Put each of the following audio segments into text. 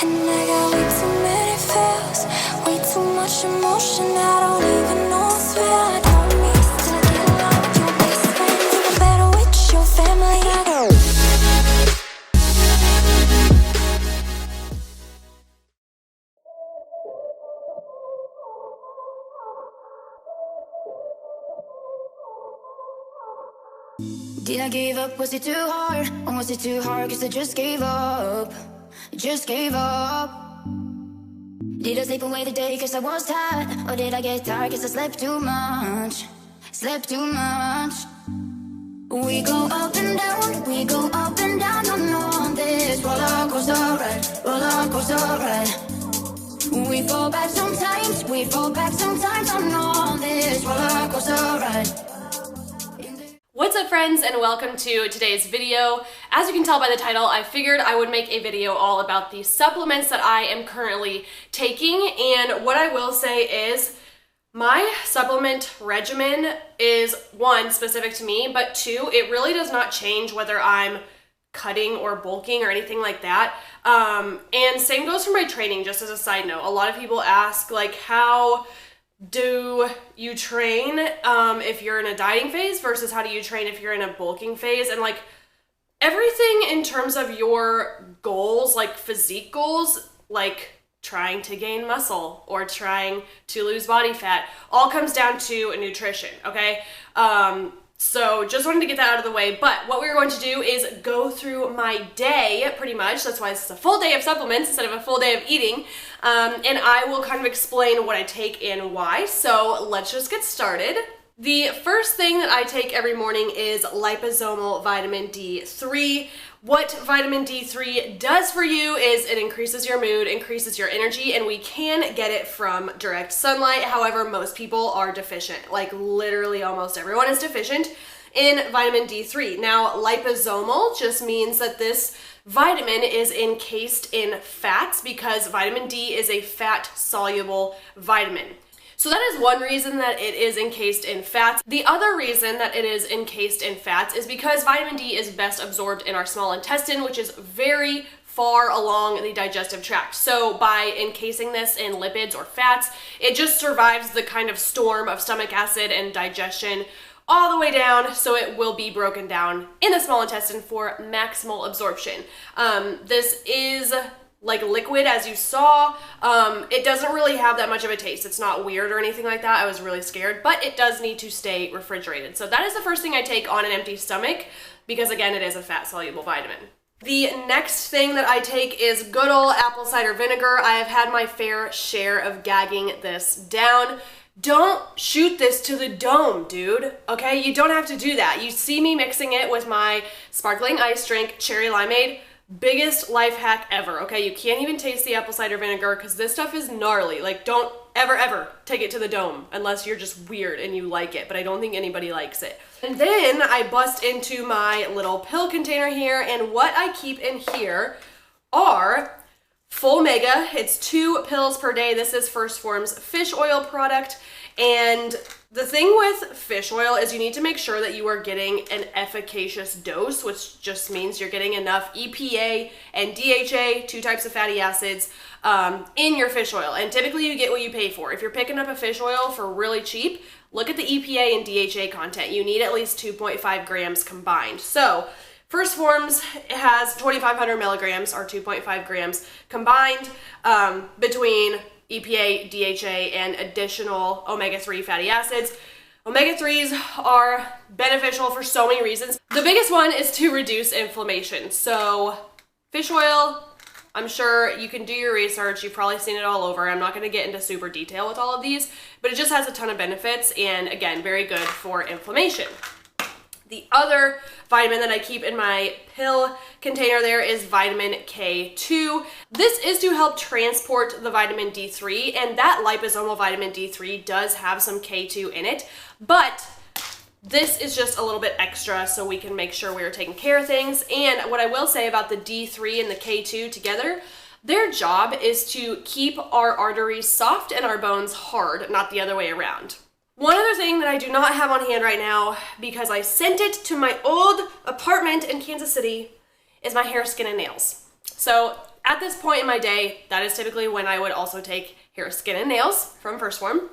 And I got way too many feels, way too much emotion. I don't even know what's real. I don't need to get along with your best friend, even better with your family. Did I give up? Was it too hard? Or was it too hard cause I just gave up? Just gave up. Did I sleep away the day cause I was tired? Or did I get tired cause I slept too much? Slept too much. We go up and down, we go up and down on this roller coaster ride, roller coaster ride. We fall back sometimes, we fall back sometimes on this roller coaster ride. What's up, friends, and welcome to today's video. As you can tell by the title, I figured I would make a video all about the supplements that I am currently taking, and what I will say is my supplement regimen is, one, specific to me, but two, it really does not change whether I'm cutting or bulking or anything like that. And same goes for my training, just as a side note. A lot of people ask, like, how do you train if you're in a dieting phase versus how do you train if you're in a bulking phase? And like everything in terms of your goals, like physique goals, like trying to gain muscle or trying to lose body fat, all comes down to nutrition, okay? So just wanted to get that out of the way, but what we're going to do is go through my day, pretty much. That's why it's a full day of supplements instead of a full day of eating, and I will kind of explain what I take and why, so let's just get started. The first thing that I take every morning is liposomal vitamin D3. What vitamin D3 does for you is it increases your mood, increases your energy, and we can get it from direct sunlight. However, most people are deficient. Like literally almost everyone is deficient in vitamin D3. Now, liposomal just means that this vitamin is encased in fats because vitamin D is a fat-soluble vitamin. So that is one reason that it is encased in fats. The other reason that it is encased in fats is because vitamin D is best absorbed in our small intestine, which is very far along the digestive tract. So by encasing this in lipids or fats, it just survives the kind of storm of stomach acid and digestion all the way down, so it will be broken down in the small intestine for maximal absorption. This is like liquid, as you saw. It doesn't really have that much of a taste. It's not weird or anything like that. I was really scared, but it does need to stay refrigerated. So that is the first thing I take on an empty stomach because, again, it is a fat-soluble vitamin. The next thing that I take is good old apple cider vinegar. I have had my fair share of gagging this down. Don't shoot this to the dome, dude, okay? You don't have to do that. You see me mixing it with my sparkling ice drink, cherry limeade. Biggest life hack ever, okay? You can't even taste the apple cider vinegar because this stuff is gnarly. Like, don't ever take it to the dome unless you're just weird and you like it, but I don't think anybody likes it. And then I bust into my little pill container here, and what I keep in here are full mega. It's 2 pills per day. This is First Form's fish oil product, and the thing with fish oil is you need to make sure that you are getting an efficacious dose, which just means you're getting enough EPA and DHA, 2 types of fatty acids, in your fish oil. And typically you get what you pay for. If you're picking up a fish oil for really cheap, look at the EPA and DHA content. You need at least 2.5 grams combined. So First Form's has 2,500 milligrams or 2.5 grams combined between EPA, DHA, and additional omega-3 fatty acids. Omega-3s are beneficial for so many reasons. The biggest one is to reduce inflammation. So fish oil, I'm sure you can do your research. You've probably seen it all over. I'm not going to get into super detail with all of these, but it just has a ton of benefits and, again, very good for inflammation. The other vitamin that I keep in my pill container there is vitamin K2. This is to help transport the vitamin D3, and that liposomal vitamin D3 does have some K2 in it, but this is just a little bit extra so we can make sure we're taking care of things. And what I will say about the D3 and the K2 together, their job is to keep our arteries soft and our bones hard, not the other way around. One other thing that I do not have on hand right now, because I sent it to my old apartment in Kansas City, is my hair, skin, and nails. So At this point in my day, that is typically when I would also take hair, skin, and nails from PHORM.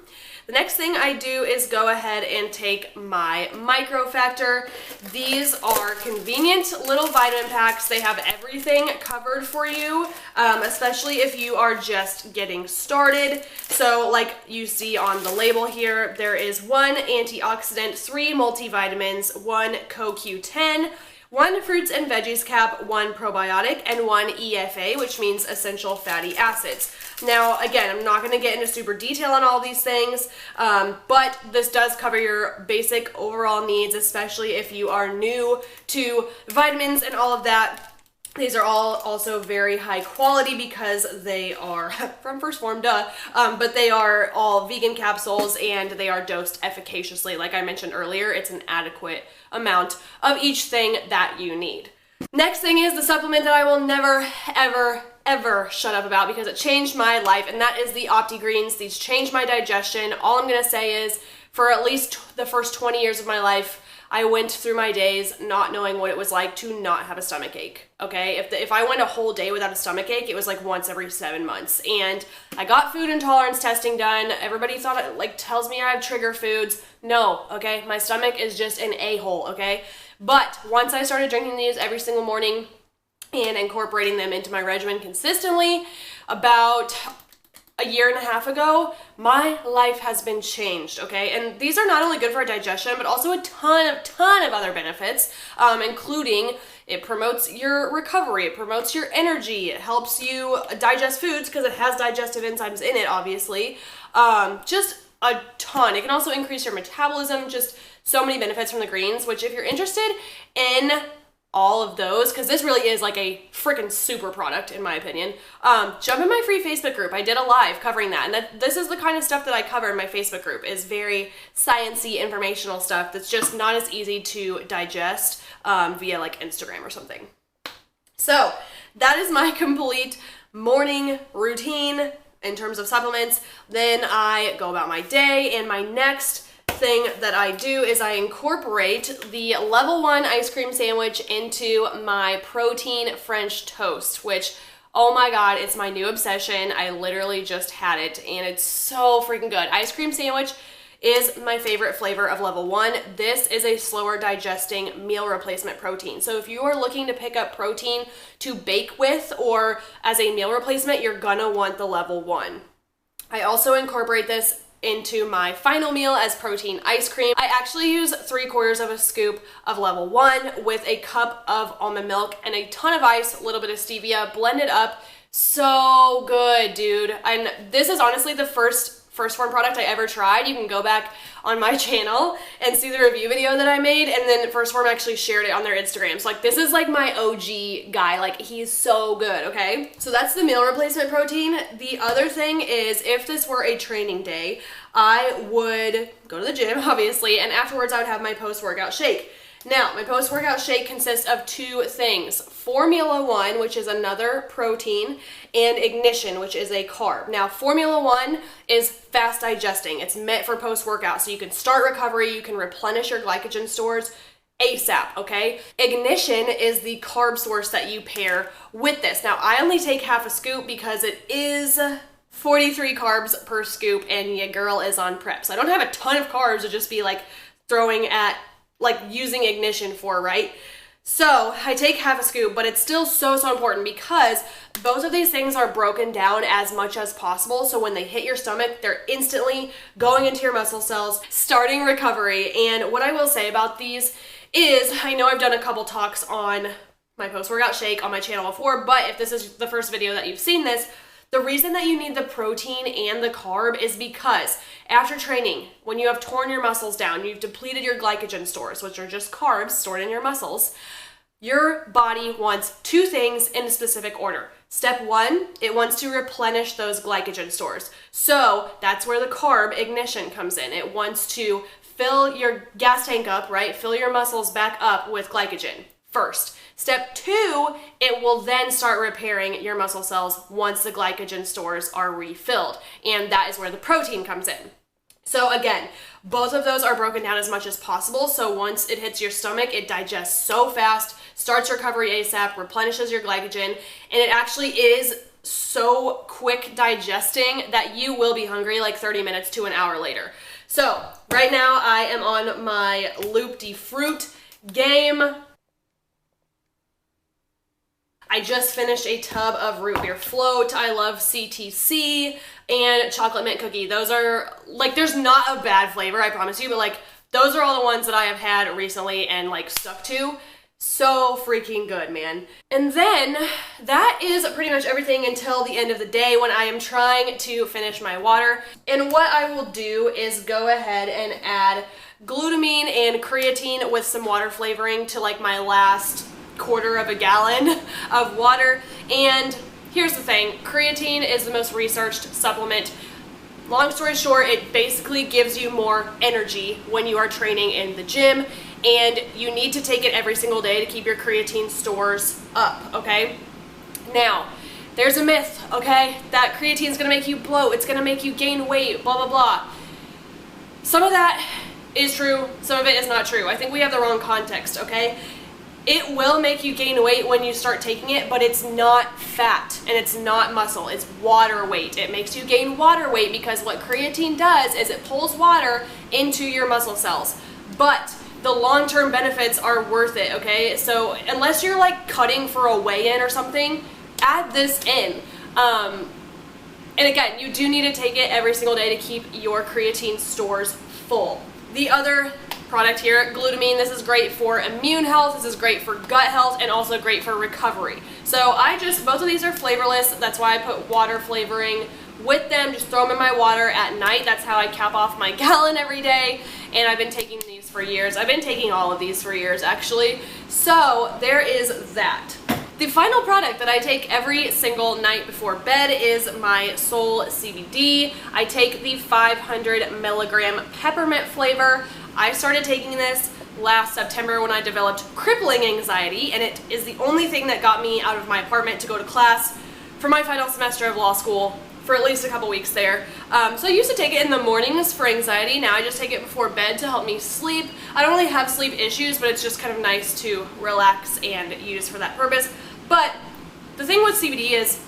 The next thing I do is go ahead and take my Micro Factor. These are convenient little vitamin packs. They have everything covered for you, especially if you are just getting started. So like you see on the label here, there is 1 antioxidant, 3 multivitamins, 1 CoQ10, 1 fruits and veggies cap, 1 probiotic, and 1 EFA, which means essential fatty acids. Now, again, I'm not going to get into super detail on all these things, but this does cover your basic overall needs, especially if you are new to vitamins and all of that. These are all also very high quality because they are from PHORM, duh, but they are all vegan capsules and they are dosed efficaciously. Like I mentioned earlier, it's an adequate amount of each thing that you need. Next thing is the supplement that I will never, ever shut up about because it changed my life, and that is the OptiGreens. These changed my digestion. All I'm gonna say is for at least the first 20 years of my life, I went through my days not knowing what it was like to not have a stomach ache, okay? If I went a whole day without a stomach ache, it was like once every 7 months. And I got food intolerance testing done. Everybody thought it like tells me I have trigger foods. No, okay? My stomach is just an a-hole, okay? But once I started drinking these every single morning and incorporating them into my regimen consistently, about a year and a half ago, my life has been changed, okay? And these are not only good for our digestion, but also a ton of other benefits, including it promotes your recovery, it promotes your energy, it helps you digest foods because it has digestive enzymes in it, obviously. Just a ton. It can also increase your metabolism, just so many benefits from the greens, which if you're interested in all of those, because this really is like a freaking super product in my opinion, jump in my free Facebook group. I did a live covering that, and this is the kind of stuff that I cover in my Facebook group, is very sciencey informational stuff that's just not as easy to digest via like Instagram or something. So that is my complete morning routine in terms of supplements. Then I go about my day, and my next thing that I do is I incorporate the level 1 ice cream sandwich into my protein French toast, which, oh my god, it's my new obsession. I literally just had it and it's so freaking good. Ice cream sandwich is my favorite flavor of level 1. This is a slower digesting meal replacement protein. So if you are looking to pick up protein to bake with or as a meal replacement, you're gonna want the level 1. I also incorporate this into my final meal as protein ice cream. I actually use 3/4 of a scoop of level 1 with a cup of almond milk and a ton of ice, a little bit of stevia, blend it up. So good, dude. And this is honestly the first PHORM product I ever tried. You can go back on my channel and see the review video that I made, and then PHORM actually shared it on their Instagram. So like this is like my OG guy, like he's so good, okay? So that's the meal replacement protein. The other thing is if this were a training day, I would go to the gym obviously, and afterwards I would have my post-workout shake. Now, my post-workout shake consists of 2 things: Formula 1, which is another protein, and Ignition, which is a carb. Now, Formula 1 is fast digesting. It's meant for post-workout, so you can start recovery, you can replenish your glycogen stores ASAP, okay? Ignition is the carb source that you pair with this. Now, I only take half a scoop because it is 43 carbs per scoop, and your girl is on prep. So I don't have a ton of carbs to just be like throwing at like using Ignition for, right? So I take half a scoop, but it's still so important because both of these things are broken down as much as possible. So when they hit your stomach, they're instantly going into your muscle cells, starting recovery. And what I will say about these is, I know I've done a couple talks on my post-workout shake on my channel before, but if this is the first video that you've seen this, the reason that you need the protein and the carb is because after training, when you have torn your muscles down, you've depleted your glycogen stores, which are just carbs stored in your muscles, your body wants 2 things in a specific order. Step 1, it wants to replenish those glycogen stores. So that's where the carb Ignition comes in. It wants to fill your gas tank up, right? Fill your muscles back up with glycogen first. Step 2, it will then start repairing your muscle cells once the glycogen stores are refilled. And that is where the protein comes in. So again, both of those are broken down as much as possible. So once it hits your stomach, it digests so fast, starts recovery ASAP, replenishes your glycogen, and it actually is so quick digesting that you will be hungry like 30 minutes to an hour later. So right now I am on my Loop-de-Fruit game. I just finished a tub of root beer float. I love CTC and chocolate mint cookie. Those are, like, there's not a bad flavor, I promise you, but like, those are all the ones that I have had recently and like stuck to. So freaking good, man. And then that is pretty much everything until the end of the day when I am trying to finish my water. And what I will do is go ahead and add glutamine and creatine with some water flavoring to like my last quarter of a gallon of water. And here's the thing, creatine is the most researched supplement. Long story short, it basically gives you more energy when you are training in the gym, and you need to take it every single day to keep your creatine stores up, okay? Now, there's a myth, okay, that creatine is gonna make you bloat, it's gonna make you gain weight, blah, blah, blah. Some of that is true, some of it is not true. I think we have the wrong context, okay? It will make you gain weight when you start taking it, but it's not fat and it's not muscle, it's water weight. It makes you gain water weight because what creatine does is it pulls water into your muscle cells. But the long-term benefits are worth it, okay? So unless you're like cutting for a weigh-in or something, add this in. And again, you do need to take it every single day to keep your creatine stores full. The other product here, glutamine, this is great for immune health, this is great for gut health, and also great for recovery. So both of these are flavorless, that's why I put water flavoring with them, just throw them in my water at night. That's how I cap off my gallon every day, and I've been taking these for years. I've been taking all of these for years, actually. So there is that. The final product that I take every single night before bed is my Soul CBD. I take the 500 milligram peppermint flavor. I started taking this last September when I developed crippling anxiety, and it is the only thing that got me out of my apartment to go to class for my final semester of law school for at least a couple weeks there. So I used to take it in the mornings for anxiety. Now I just take it before bed to help me sleep. I don't really have sleep issues, but it's just kind of nice to relax and use for that purpose. But the thing with CBD is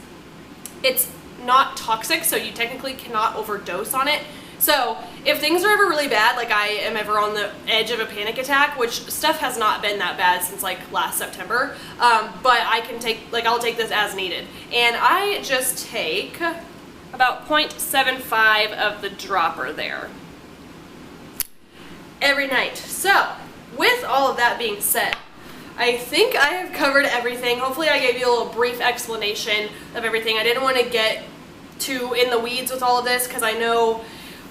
it's not toxic, so you technically cannot overdose on it. So if things are ever really bad, like I am ever on the edge of a panic attack, which stuff has not been that bad since like last September, but I can take, like I'll take this as needed. And I just take about 0.75 of the dropper there every night. So with all of that being said, I think I have covered everything. Hopefully I gave you a little brief explanation of everything. I didn't want to get too in the weeds with all of this because I know,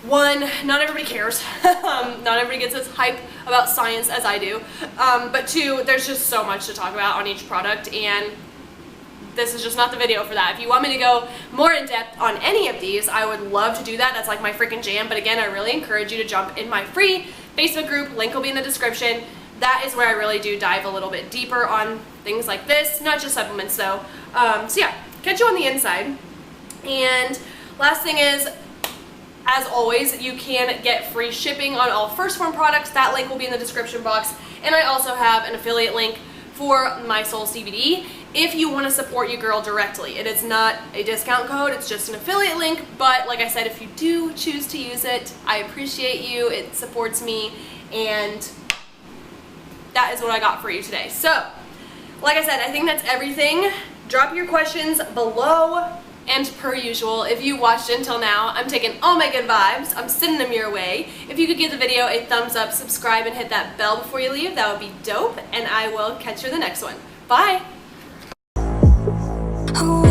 one, not everybody cares. Not everybody gets as hype about science as I do. But two, there's just so much to talk about on each product, and this is just not the video for that. If you want me to go more in depth on any of these, I would love to do that. That's like my freaking jam. But again, I really encourage you to jump in my free Facebook group. Link will be in the description. That is where I really do dive a little bit deeper on things like this, not just supplements though. So yeah, catch you on the inside. And last thing is, as always, you can get free shipping on all First Form products. That link will be in the description box. And I also have an affiliate link for my Soul CBD if you want to support your girl directly. It is not a discount code, it's just an affiliate link. But like I said, if you do choose to use it, I appreciate you. It supports me, and that is what I got for you today. So, like I said, I think that's everything. Drop your questions below. And per usual, if you watched until now, I'm taking all my good vibes, I'm sending them your way. If you could give the video a thumbs up, subscribe, and hit that bell before you leave, that would be dope. And I will catch you in the next one. Bye! Oh,